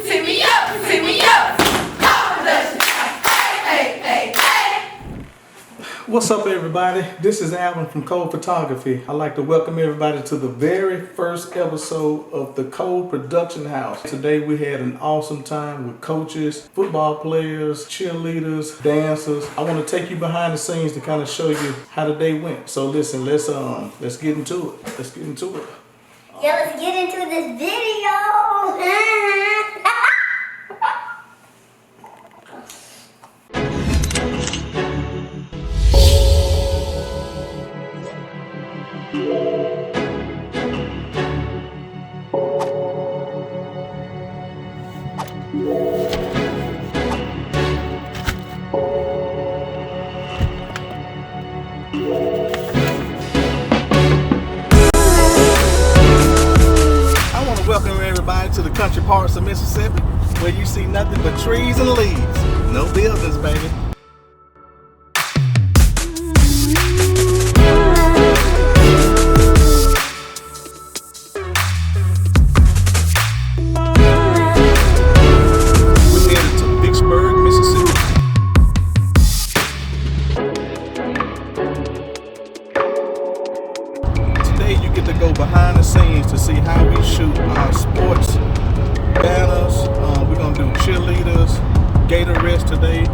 See me up, see me up. Hey, hey, hey. What's up, everybody? This is Alvin from Code Photography. I'd like to welcome everybody to the very first episode of the Code Production House. Today we had an awesome time with coaches, football players, cheerleaders, dancers. I want to take you behind the scenes to kind of show you how the day went. So listen, let's get into it. Let's get into it. Yeah, let's get into this video. Welcome everybody to the country parts of Mississippi, where you see nothing but trees and leaves. No buildings, baby. We're headed to Vicksburg, Mississippi. Today you get to go behind the scenes to see how we shoot our sports banners. We're gonna do cheerleaders, Gatorettes today,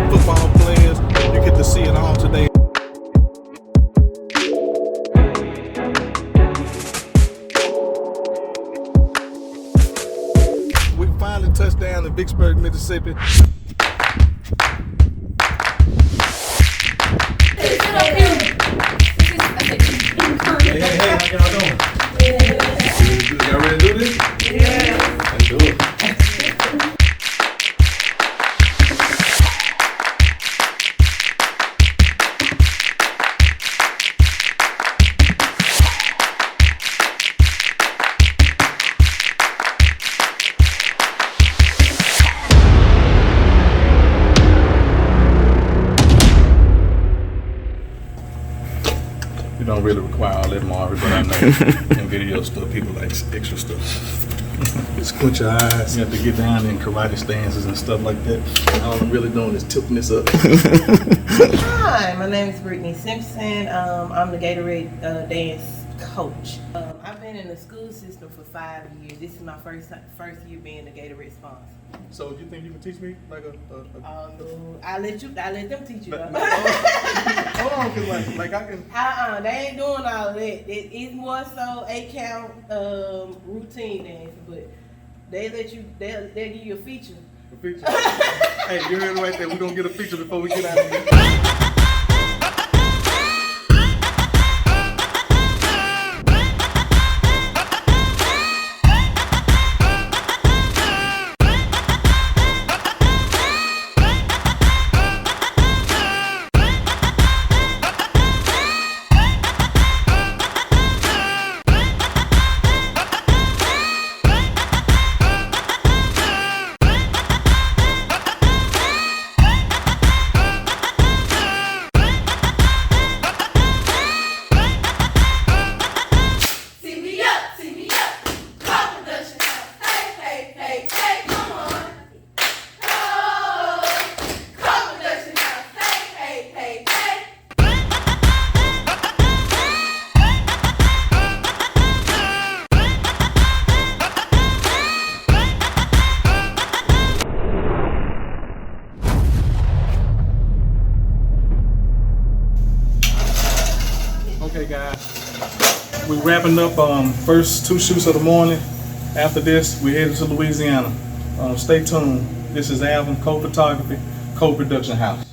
football players. You get to see it all today. We finally touched down in Vicksburg, Mississippi. Hey, how y'all doing? Y'all ready to do this? Yeah. Let's do it. You don't really require all that, Marvin, but I know in video stuff, people like extra stuff. Squint your eyes. You have to get down in karate stances and stuff like that. All I'm really doing is tilting this up. Hi, my name is Brittany Simpson. I'm the Gatorade dance coach. I've been in the school system for 5 years. This is my first year being a Gatorade sponsor. So you think you can teach me like I let them teach you. Hold on, cause like I can. They ain't doing all of that. It's more so 8-count routine dance, but they'll give you a feature. A feature. Hey, you heard it right there. We're gonna get a feature before we get out of here. Okay guys, we're wrapping up first 2 shoots of the morning. After this, we're headed to Louisiana. Stay tuned. This is Alvin, Code Photography, Code Production House.